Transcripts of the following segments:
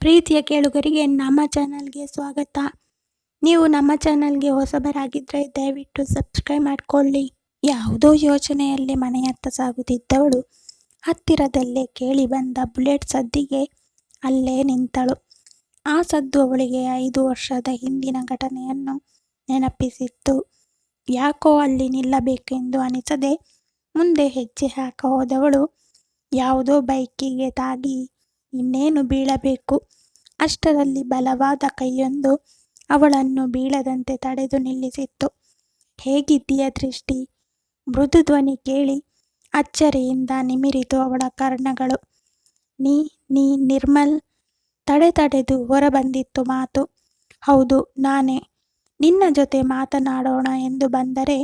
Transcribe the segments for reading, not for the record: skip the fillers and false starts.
ಪ್ರೀತಿಯ ಕೇಳುಗರಿಗೆ ನಮ್ಮ ಚಾನಲ್ಗೆ ಸ್ವಾಗತ. ನೀವು ನಮ್ಮ ಚಾನಲ್ಗೆ ಹೊಸಬರಾಗಿದ್ದರೆ ದಯವಿಟ್ಟು ಸಬ್ಸ್ಕ್ರೈಬ್ ಮಾಡಿಕೊಳ್ಳಿ. ಯಾವುದೋ ಯೋಚನೆಯಲ್ಲಿ ಮನೆಯತ್ತ ಸಾಗುತ್ತಿದ್ದವಳು ಹತ್ತಿರದಲ್ಲೇ ಕೇಳಿ ಬಂದ ಬುಲೆಟ್ ಸದ್ದಿಗೆ ಅಲ್ಲೇ ನಿಂತಳು. ಆ ಸದ್ದು ಅವಳಿಗೆ 5 ವರ್ಷದ ಹಿಂದಿನ ಘಟನೆಯನ್ನು ನೆನಪಿಸಿತ್ತು. ಯಾಕೋ ಅಲ್ಲಿ ನಿಲ್ಲಬೇಕೆಂದು ಅನಿಸದೆ ಮುಂದೆ ಹೆಜ್ಜೆ ಹಾಕ ಹೋದವಳು ಯಾವುದೋ ಬೈಕಿಗೆ ತಾಗಿ ಇನ್ನೇನು ಬೀಳಬೇಕು. ಅಷ್ಟರಲ್ಲಿ ಬಲವಾದ ಕೈಯೊಂದು ಅವಳನ್ನು ಬೀಳದಂತೆ ತಡೆದು ನಿಲ್ಲಿಸಿತ್ತು. ಹೇಗಿದ್ದೀಯ ದೃಷ್ಟಿ? ಮೃದು ಧ್ವನಿ ಕೇಳಿ ಅಚ್ಚರಿಯಿಂದ ನಿಮಿರಿತು ಅವಳ ಕರ್ಣಗಳು. ನೀ ನಿರ್ಮಲ್? ತಡೆದು ಹೊರಬಂದಿತ್ತು ಮಾತು. ಹೌದು, ನಾನೇ. ನಿನ್ನ ಜೊತೆ ಮಾತನಾಡೋಣ ಎಂದು ಬಂದರೆ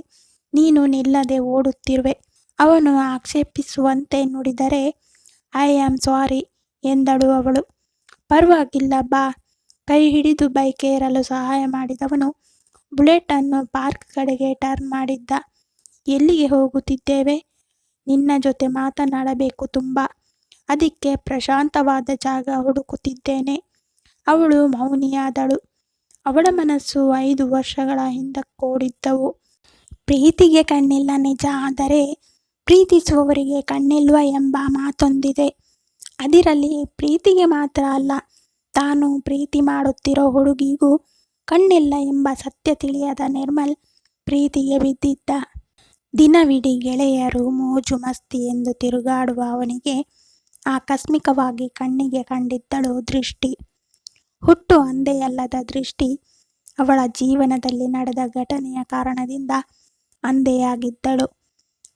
ನೀನು ನಿಲ್ಲದೆ ಓಡುತ್ತಿರುವೆ. ಅವನು ಆಕ್ಷೇಪಿಸುವಂತೆ ನುಡಿದರೆ ಐ ಆಮ್ ಸಾರಿ ಎಂದಳು ಅವಳು. ಪರವಾಗಿಲ್ಲ ಬಾ. ಕೈ ಹಿಡಿದು ಬೈಕ್ ಏರಲು ಸಹಾಯ ಮಾಡಿದವನು ಬುಲೆಟ್ ಅನ್ನು ಪಾರ್ಕ್ ಕಡೆಗೆ ಟರ್ನ್ ಮಾಡಿದ್ದ. ಎಲ್ಲಿಗೆ ಹೋಗುತ್ತಿದ್ದೇವೆ? ನಿನ್ನ ಜೊತೆ ಮಾತನಾಡಬೇಕು ತುಂಬ. ಅದಕ್ಕೆ ಪ್ರಶಾಂತವಾದ ಜಾಗ ಹುಡುಕುತ್ತಿದ್ದೇನೆ. ಅವಳು ಮೌನಿಯಾದಳು. ಅವಳ ಮನಸ್ಸು 5 ವರ್ಷಗಳ ಹಿಂದಕ್ಕೋಡಿದ್ದವು. ಪ್ರೀತಿಗೆ ಕಣ್ಣಿಲ್ಲ ನಿಜ, ಆದರೆ ಪ್ರೀತಿಸುವವರಿಗೆ ಕಣ್ಣಿಲ್ವ ಎಂಬ ಮಾತೊಂದಿದೆ. ಅದಿರಲಿ, ಪ್ರೀತಿಗೆ ಮಾತ್ರ ಅಲ್ಲ, ತಾನು ಪ್ರೀತಿ ಮಾಡುತ್ತಿರೋ ಹುಡುಗಿಗೂ ಕಣ್ಣಿಲ್ಲ ಎಂಬ ಸತ್ಯ ತಿಳಿಯದ ನಿರ್ಮಲ್ ಪ್ರೀತಿಗೆ ಬಿದ್ದಿದ್ದ. ದಿನವಿಡೀ ಗೆಳೆಯರು ಮೋಜು ಮಸ್ತಿ ಎಂದು ತಿರುಗಾಡುವ ಅವನಿಗೆ ಆಕಸ್ಮಿಕವಾಗಿ ಕಣ್ಣಿಗೆ ಕಂಡಿದ್ದಳು ದೃಷ್ಟಿ. ಹುಟ್ಟು ಅಂಧೆಯಲ್ಲದ ದೃಷ್ಟಿ ಅವಳ ಜೀವನದಲ್ಲಿ ನಡೆದ ಘಟನೆಯ ಕಾರಣದಿಂದ ಅಂಧೆಯಾಗಿದ್ದಳು.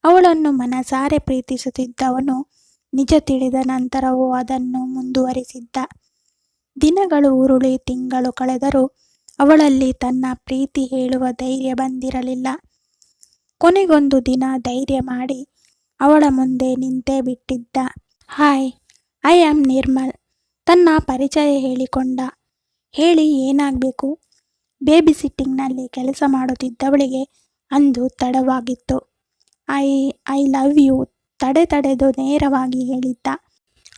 ಅವಳನ್ನು ಮನಸಾರೆ ಪ್ರೀತಿಸುತ್ತಿದ್ದವನು ನಿಜ ತಿಳಿದ ನಂತರವೂ ಅದನ್ನು ಮುಂದುವರಿಸಿದ್ದ. ದಿನಗಳು ಉರುಳಿ ತಿಂಗಳು ಕಳೆದರೂ ಅವಳಲ್ಲಿ ತನ್ನ ಪ್ರೀತಿ ಹೇಳುವ ಧೈರ್ಯ ಬಂದಿರಲಿಲ್ಲ. ಕೊನೆಗೊಂದು ದಿನ ಧೈರ್ಯ ಮಾಡಿ ಅವಳ ಮುಂದೆ ನಿಂತೇ ಬಿಟ್ಟಿದ್ದ. Hi, I am Nirmal. ತನ್ನ ಪರಿಚಯ ಹೇಳಿಕೊಂಡ. ಹೇಳಿ ಏನಾಗಬೇಕು? ಬೇಬಿ ಸಿಟ್ಟಿಂಗ್ನಲ್ಲಿ ಕೆಲಸ ಮಾಡುತ್ತಿದ್ದವಳಿಗೆ ಅಂದು ತಡವಾಗಿತ್ತು. ಐ ಲವ್ ಯು ತಡೆದು ನೇರವಾಗಿ ಹೇಳಿದ್ದ.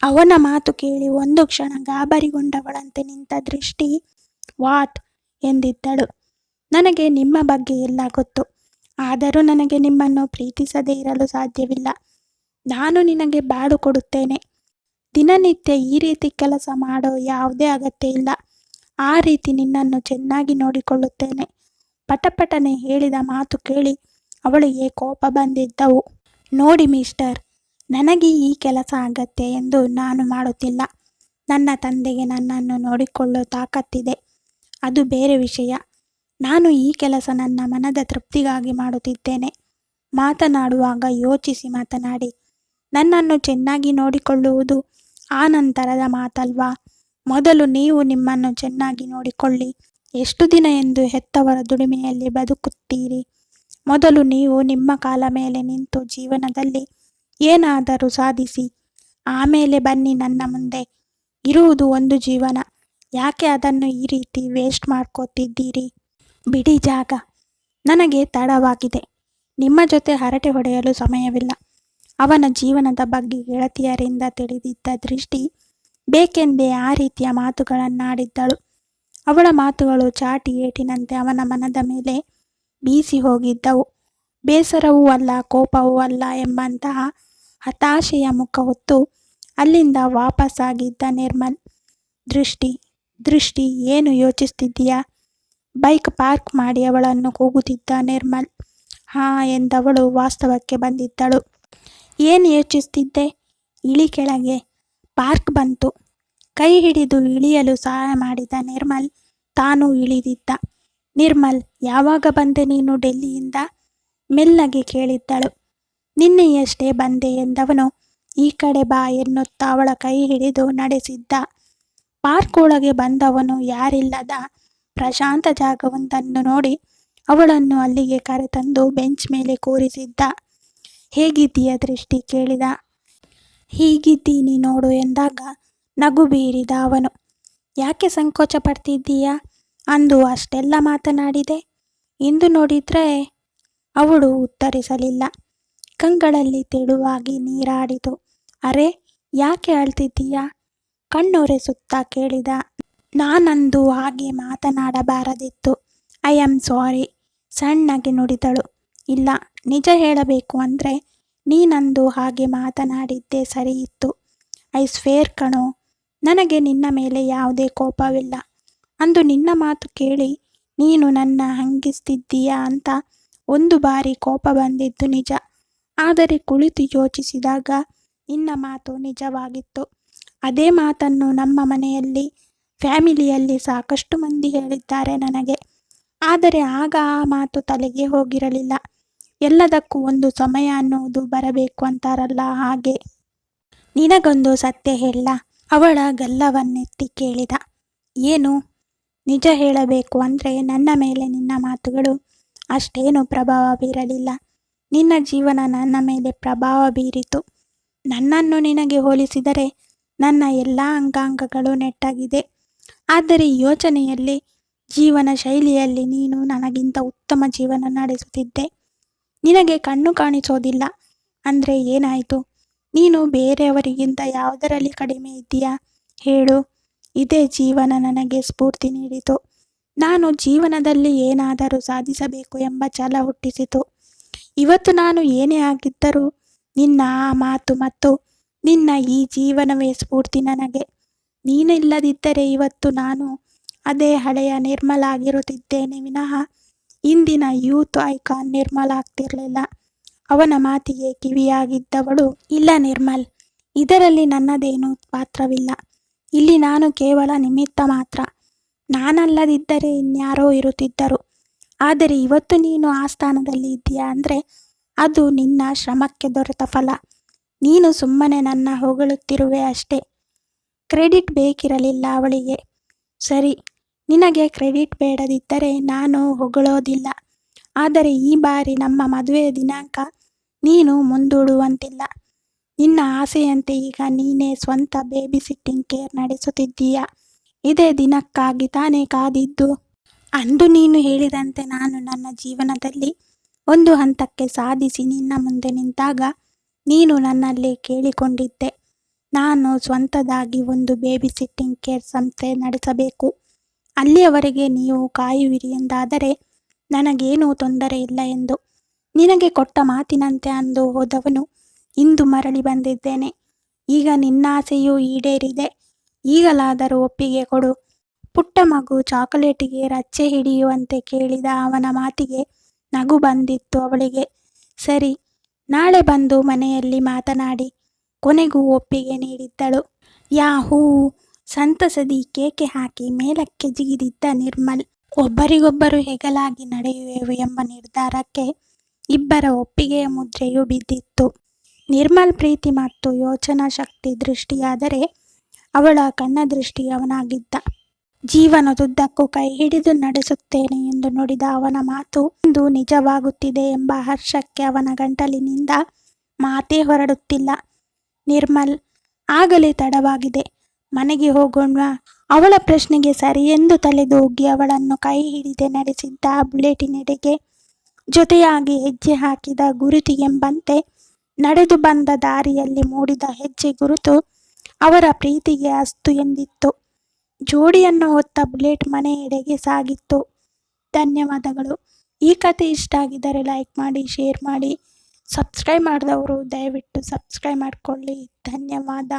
ಅವನ ಮಾತು ಕೇಳಿ ಒಂದು ಕ್ಷಣ ಗಾಬರಿಗೊಂಡವಳಂತೆ ನಿಂತ ದೃಷ್ಟಿ ವಾಟ್ ಎಂದಿದ್ದಳು. ನನಗೆ ನಿಮ್ಮ ಬಗ್ಗೆ ಎಲ್ಲ ಗೊತ್ತು, ಆದರೂ ನನಗೆ ನಿಮ್ಮನ್ನು ಪ್ರೀತಿಸದೇ ಇರಲು ಸಾಧ್ಯವಿಲ್ಲ. ನಾನು ನಿನಗೆ ಬಾಳು ಕೊಡುತ್ತೇನೆ. ದಿನನಿತ್ಯ ಈ ರೀತಿ ಕೆಲಸ ಮಾಡೋ ಯಾವುದೇ ಅಗತ್ಯ ಇಲ್ಲ. ಆ ರೀತಿ ನಿನ್ನನ್ನು ಚೆನ್ನಾಗಿ ನೋಡಿಕೊಳ್ಳುತ್ತೇನೆ. ಪಟಪಟನೆ ಹೇಳಿದ ಮಾತು ಕೇಳಿ ಅವಳಿಗೆ ಕೋಪ ಬಂದಿದ್ದವು. ನೋಡಿ ಮಿಸ್ಟರ್, ನನಗೆ ಈ ಕೆಲಸ ಅಗತ್ಯ ಎಂದು ನಾನು ಮಾಡುತ್ತಿಲ್ಲ. ನನ್ನ ತಂದೆಗೆ ನನ್ನನ್ನು ನೋಡಿಕೊಳ್ಳೋ ತಾಕತ್ತಿದೆ, ಅದು ಬೇರೆ ವಿಷಯ. ನಾನು ಈ ಕೆಲಸ ನನ್ನ ಮನದ ತೃಪ್ತಿಗಾಗಿ ಮಾಡುತ್ತಿದ್ದೇನೆ. ಮಾತನಾಡುವಾಗ ಯೋಚಿಸಿ ಮಾತನಾಡಿ. ನನ್ನನ್ನು ಚೆನ್ನಾಗಿ ನೋಡಿಕೊಳ್ಳುವುದು ಆ ನಂತರದ ಮಾತಲ್ವಾ. ಮೊದಲು ನೀವು ನಿಮ್ಮನ್ನು ಚೆನ್ನಾಗಿ ನೋಡಿಕೊಳ್ಳಿ. ಎಷ್ಟು ದಿನ ಎಂದು ಹೆತ್ತವರ ದುಡಿಮೆಯಲ್ಲಿ ಬದುಕುತ್ತೀರಿ? ಮೊದಲು ನೀವು ನಿಮ್ಮ ಕಾಲ ಮೇಲೆ ನಿಂತು ಜೀವನದಲ್ಲಿ ಏನಾದರೂ ಸಾಧಿಸಿ, ಆಮೇಲೆ ಬನ್ನಿ ನನ್ನ ಮುಂದೆ. ಇರುವುದು ಒಂದು ಜೀವನ, ಯಾಕೆ ಅದನ್ನು ಈ ರೀತಿ ವೇಸ್ಟ್ ಮಾಡ್ಕೋತಿದ್ದೀರಿ? ಬಿಡಿ ಜಾಗ. ನನಗೆ ತಡವಾಗಿದೆ. ನಿಮ್ಮ ಜೊತೆ ಹರಟೆ ಹೊಡೆಯಲು ಸಮಯವಿಲ್ಲ. ಅವನ ಜೀವನದ ಬಗ್ಗೆ ಗೆಳತಿಯರಿಂದ ತಿಳಿದಿದ್ದ ದೃಷ್ಟಿ ಬೇಕೆಂದೇ ಆ ರೀತಿಯ ಮಾತುಗಳನ್ನಾಡಿದ್ದಳು. ಅವಳ ಮಾತುಗಳು ಚಾಟಿ ಏಟಿನಂತೆ ಅವನ ಮನದ ಮೇಲೆ ಬೀಸಿ ಹೋಗಿದ್ದವು. ಬೇಸರವೂ ಅಲ್ಲ, ಕೋಪವೂ ಅಲ್ಲ ಎಂಬಂತಹ ಹತಾಶೆಯ ಮುಖ ಹೊತ್ತು ಅಲ್ಲಿಂದ ವಾಪಸ್ಸಾಗಿದ್ದ ನಿರ್ಮಲ್. ದೃಷ್ಟಿ ಏನು ಯೋಚಿಸ್ತಿದ್ದೀಯಾ? ಬೈಕ್ ಪಾರ್ಕ್ ಮಾಡಿ ಅವಳನ್ನು ಕೂಗುತ್ತಿದ್ದ ನಿರ್ಮಲ್. ಹಾಂ ಎಂದವಳು ವಾಸ್ತವಕ್ಕೆ ಬಂದಿದ್ದಳು. ಏನು ಯೋಚಿಸ್ತಿದ್ದೆ? ಇಳಿ ಕೆಳಗೆ. ಪಾರ್ಕ್ ಬಂತು. ಕೈ ಹಿಡಿದು ಇಳಿಯಲು ಸಹಾಯ ಮಾಡಿದ ನಿರ್ಮಲ್ ತಾನು ಇಳಿದಿದ್ದ. ನಿರ್ಮಲ್, ಯಾವಾಗ ಬಂದೆ ನೀನು ಡೆಲ್ಲಿಯಿಂದ? ಮೆಲ್ಲಗೆ ಕೇಳಿದ್ದಳು. ನಿನ್ನೆಯಷ್ಟೇ ಬಂದೆ ಎಂದವನು ಈ ಕಡೆ ಬಾ ಎನ್ನುತ್ತಾ ಅವಳ ಕೈ ಹಿಡಿದು ನಡೆಸಿದ್ದ. ಪಾರ್ಕ್ ಒಳಗೆ ಬಂದವನು ಯಾರಿಲ್ಲದ ಪ್ರಶಾಂತ ಜಾಗವೊಂದನ್ನು ನೋಡಿ ಅವಳನ್ನು ಅಲ್ಲಿಗೆ ಕರೆತಂದು ಬೆಂಚ್ ಮೇಲೆ ಕೂರಿಸಿದ್ದ. ಹೇಗಿದ್ದೀಯ ದೃಷ್ಟಿ ಕೇಳಿದ. ಹೀಗಿದ್ದೀನಿ ನೋಡು ಎಂದಾಗ ನಗು ಬೀರಿದ ಅವನು. ಯಾಕೆ ಸಂಕೋಚ ಪಡ್ತಿದ್ದೀಯಾ? ಅಂದು ಅಷ್ಟೆಲ್ಲ ಮಾತನಾಡಿದೆ, ಇಂದು ನೋಡಿದ್ರೆ? ಅವಳು ಉತ್ತರಿಸಲಿಲ್ಲ. ಕಂಗಳಲ್ಲಿ ತೆಳುವಾಗಿ ನೀರಾಡಿತು. ಅರೆ, ಯಾಕೆ ಅಳ್ತಿದ್ದೀಯಾ? ಕಣ್ಣೊರೆಸುತ್ತಾ ಕೇಳಿದ. ನಾನಂದು ಹಾಗೆ ಮಾತನಾಡಬಾರದಿತ್ತು. ಐ ಆಮ್ ಸಾರಿ, ಸಣ್ಣಗೆ ನುಡಿದಳು. ಇಲ್ಲ, ನಿಜ ಹೇಳಬೇಕು ಅಂದರೆ ನೀನಂದು ಹಾಗೆ ಮಾತನಾಡಿದ್ದೇ ಸರಿಯಿತ್ತು. ಐ ಸ್ವೇರ್ ಕಣೋ, ನನಗೆ ನಿನ್ನ ಮೇಲೆ ಯಾವುದೇ ಕೋಪವಿಲ್ಲ. ಅಂದು ನಿನ್ನ ಮಾತು ಕೇಳಿ ನೀನು ನನ್ನ ಹಂಗಿಸ್ತಿದ್ದೀಯಾ ಅಂತ ಒಂದು ಬಾರಿ ಕೋಪ ಬಂದಿದ್ದು ನಿಜ. ಆದರೆ ಕುಳಿತು ಯೋಚಿಸಿದಾಗ ನಿನ್ನ ಮಾತು ನಿಜವಾಗಿತ್ತು. ಅದೇ ಮಾತನ್ನು ನಮ್ಮ ಮನೆಯಲ್ಲಿ, ಫ್ಯಾಮಿಲಿಯಲ್ಲಿ ಸಾಕಷ್ಟು ಮಂದಿ ಹೇಳಿದ್ದಾರೆ ನನಗೆ. ಆದರೆ ಆಗ ಆ ಮಾತು ತಲೆಗೆ ಹೋಗಿರಲಿಲ್ಲ. ಎಲ್ಲದಕ್ಕೂ ಒಂದು ಸಮಯ ಅನ್ನುವುದು ಬರಬೇಕು ಅಂತಾರಲ್ಲ, ಹಾಗೆ. ನಿನಗೊಂದು ಸತ್ಯ ಹೇಳ, ಅವಳ ಗಲ್ಲವನ್ನೆತ್ತಿ ಕೇಳಿದ. ಏನು? ನಿಜ ಹೇಳಬೇಕು ಅಂದರೆ ನನ್ನ ಮೇಲೆ ನಿನ್ನ ಮಾತುಗಳು ಅಷ್ಟೇನು ಪ್ರಭಾವ ಬೀರಲಿಲ್ಲ. ನಿನ್ನ ಜೀವನ ನನ್ನ ಮೇಲೆ ಪ್ರಭಾವ ಬೀರಿತು. ನನ್ನನ್ನು ನಿನಗೆ ಹೋಲಿಸಿದರೆ ನನ್ನ ಎಲ್ಲ ಅಂಗಾಂಗಗಳು ನೆಟ್ಟಾಗಿದೆ. ಆದರೆ ಯೋಚನೆಯಲ್ಲಿ, ಜೀವನ ಶೈಲಿಯಲ್ಲಿ ನೀನು ನನಗಿಂತ ಉತ್ತಮ ಜೀವನ ನಡೆಸುತ್ತಿದ್ದೆ. ನಿನಗೆ ಕಣ್ಣು ಕಾಣಿಸೋದಿಲ್ಲ ಅಂದರೆ ಏನಾಯಿತು? ನೀನು ಬೇರೆಯವರಿಗಿಂತ ಯಾವುದರಲ್ಲಿ ಕಡಿಮೆ ಇದ್ದೀಯಾ ಹೇಳು? ಇದೇ ಜೀವನ ನನಗೆ ಸ್ಫೂರ್ತಿ ನೀಡಿತು. ನಾನು ಜೀವನದಲ್ಲಿ ಏನಾದರೂ ಸಾಧಿಸಬೇಕು ಎಂಬ ಛಲ ಹುಟ್ಟಿಸಿತು. ಇವತ್ತು ನಾನು ಏನೇ ಆಗಿದ್ದರೂ ನಿನ್ನ ಆ ಮಾತು ಮತ್ತು ನಿನ್ನ ಈ ಜೀವನವೇ ಸ್ಫೂರ್ತಿ ನನಗೆ. ನೀನಿಲ್ಲದಿದ್ದರೆ ಇವತ್ತು ನಾನು ಅದೇ ಹಳೆಯ ನಿರ್ಮಲ ಆಗಿರುತ್ತಿದ್ದೇನೆ ವಿನಃ ಇಂದಿನ ಯೂತ್ ಐಕಾನ್ ನಿರ್ಮಲ ಆಗ್ತಿರಲಿಲ್ಲ. ಅವನ ಮಾತಿಗೆ ಕಿವಿಯಾಗಿದ್ದವಳು, ಇಲ್ಲ ನಿರ್ಮಲ್, ಇದರಲ್ಲಿ ನನ್ನದೇನೂ ಪಾತ್ರವಿಲ್ಲ. ಇಲ್ಲಿ ನಾನು ಕೇವಲ ನಿಮಿತ್ತ ಮಾತ್ರ. ನಾನಲ್ಲದಿದ್ದರೆ ಇನ್ಯಾರೋ ಇರುತ್ತಿದ್ದರು. ಆದರೆ ಇವತ್ತು ನೀನು ಆ ಸ್ಥಾನದಲ್ಲಿ ಇದ್ದೀಯಾ ಅಂದರೆ ಅದು ನಿನ್ನ ಶ್ರಮಕ್ಕೆ ದೊರೆತ ಫಲ. ನೀನು ಸುಮ್ಮನೆ ನನ್ನ ಹೊಗಳುತ್ತಿರುವೆ ಅಷ್ಟೇ. ಕ್ರೆಡಿಟ್ ಬೇಕಿರಲಿಲ್ಲ ಅವಳಿಗೆ. ಸರಿ, ನಿನಗೆ ಕ್ರೆಡಿಟ್ ಬೇಡದಿದ್ದರೆ ನಾನು ಹೊಗಳೋದಿಲ್ಲ. ಆದರೆ ಈ ಬಾರಿ ನಮ್ಮ ಮದುವೆಯ ದಿನಾಂಕ ನೀನು ಮುಂದೂಡುವಂತಿಲ್ಲ. ನಿನ್ನ ಆಸೆಯಂತೆ ಈಗ ನೀನೇ ಸ್ವಂತ ಬೇಬಿ ಸಿಟ್ಟಿಂಗ್ ಕೇರ್ ನಡೆಸುತ್ತಿದ್ದೀಯಾ. ಇದೇ ದಿನಕ್ಕಾಗಿ ತಾನೇ ಕಾದಿದ್ದು. ಅಂದು ನೀನು ಹೇಳಿದಂತೆ ನಾನು ನನ್ನ ಜೀವನದಲ್ಲಿ ಒಂದು ಹಂತಕ್ಕೆ ಸಾಧಿಸಿ ನಿನ್ನ ಮುಂದೆ ನಿಂತಾಗ ನೀನು ನನ್ನಲ್ಲಿ ಕೇಳಿಕೊಂಡಿದ್ದೆ, ನಾನು ಸ್ವಂತದಾಗಿ ಒಂದು ಬೇಬಿ ಸಿಟ್ಟಿಂಗ್ ಕೇರ್ ಸಂಸ್ಥೆ ನಡೆಸಬೇಕು. ಅಲ್ಲಿಯವರೆಗೆ ನೀವು ಕಾಯುವಿರಿ ಎಂದಾದರೆ ನನಗೇನೂ ತೊಂದರೆ ಇಲ್ಲ ಎಂದು. ನಿನಗೆ ಕೊಟ್ಟ ಮಾತಿನಂತೆ ಅಂದು ಹೋದವನು ಇಂದು ಮರಳಿ ಬಂದಿದ್ದೇನೆ. ಈಗ ನಿನ್ನಾಸೆಯೂ ಈಡೇರಿದೆ. ಈಗಲಾದರೂ ಒಪ್ಪಿಗೆ ಕೊಡು. ಪುಟ್ಟ ಮಗು ಚಾಕೊಲೇಟಿಗೆ ರಚ್ಚೆ ಹಿಡಿಯುವಂತೆ ಕೇಳಿದ ಅವನ ಮಾತಿಗೆ ನಗು ಬಂದಿತ್ತು ಅವಳಿಗೆ. ಸರಿ, ನಾಳೆ ಬಂದು ಮನೆಯಲ್ಲಿ ಮಾತನಾಡಿ. ಕೊನೆಗೂ ಒಪ್ಪಿಗೆ ನೀಡಿದ್ದಳು. ಯಾಹೂ, ಸಂತಸದಿ ಕೇಕೆ ಹಾಕಿ ಮೇಲಕ್ಕೆ ಜಿಗಿದಿದ್ದ ನಿರ್ಮಲ್. ಒಬ್ಬರಿಗೊಬ್ಬರು ಹೆಗಲಾಗಿ ನಡೆಯುವೆವು ಎಂಬ ನಿರ್ಧಾರಕ್ಕೆ ಇಬ್ಬರ ಒಪ್ಪಿಗೆಯ ಮುದ್ರೆಯೂ ಬಿದ್ದಿತ್ತು. ನಿರ್ಮಲ್ ಪ್ರೀತಿ ಮತ್ತು ಯೋಚನಾ ಶಕ್ತಿ ದೃಷ್ಟಿಯಾದರೆ ಅವಳ ಕಣ್ಣ ದೃಷ್ಟಿ ಅವನಾಗಿದ್ದ. ಜೀವನದುದ್ದಕ್ಕೂ ಕೈ ಹಿಡಿದು ನಡೆಸುತ್ತೇನೆ ಎಂದು ನುಡಿದ ಅವನ ಮಾತು ಇಂದು ನಿಜವಾಗುತ್ತಿದೆ ಎಂಬ ಹರ್ಷಕ್ಕೆ ಅವನ ಗಂಟಲಿನಿಂದ ಮಾತೇ ಹೊರಡುತ್ತಿಲ್ಲ. ನಿರ್ಮಲ್, ಆಗಲೇ ತಡವಾಗಿದೆ, ಮನೆಗೆ ಹೋಗೋಣ. ಅವಳ ಪ್ರಶ್ನೆಗೆ ಸರಿಯೆಂದು ತಲೆದೂಗಿ ಅವಳನ್ನು ಕೈ ಹಿಡಿದೆ ನಡೆಸಿದ್ದ ಬುಲೆಟಿನೆಡೆಗೆ ಜೊತೆಯಾಗಿ ಹೆಜ್ಜೆ ಹಾಕಿದ ಗುರುತಿಗೆಂಬಂತೆ ನಡೆದು ಬಂದ ದಾರಿಯಲ್ಲಿ ಮೂಡಿದ ಹೆಜ್ಜೆ ಗುರುತು ಅವರ ಪ್ರೀತಿಗೆ ಅಸ್ತು ಎಂದಿತ್ತು. ಜೋಡಿಯನ್ನು ಹೊತ್ತ ಬುಲೆಟ್ ಮನೆಯೆಡೆಗೆ ಸಾಗಿತ್ತು. ಧನ್ಯವಾದಗಳು. ಈ ಕತೆ ಇಷ್ಟ ಆಗಿದ್ದರೆ ಲೈಕ್ ಮಾಡಿ, ಶೇರ್ ಮಾಡಿ. ಸಬ್ಸ್ಕ್ರೈಬ್ ಮಾಡಿದವರು ದಯವಿಟ್ಟು ಸಬ್ಸ್ಕ್ರೈಬ್ ಮಾಡಿಕೊಳ್ಳಿ. ಧನ್ಯವಾದ.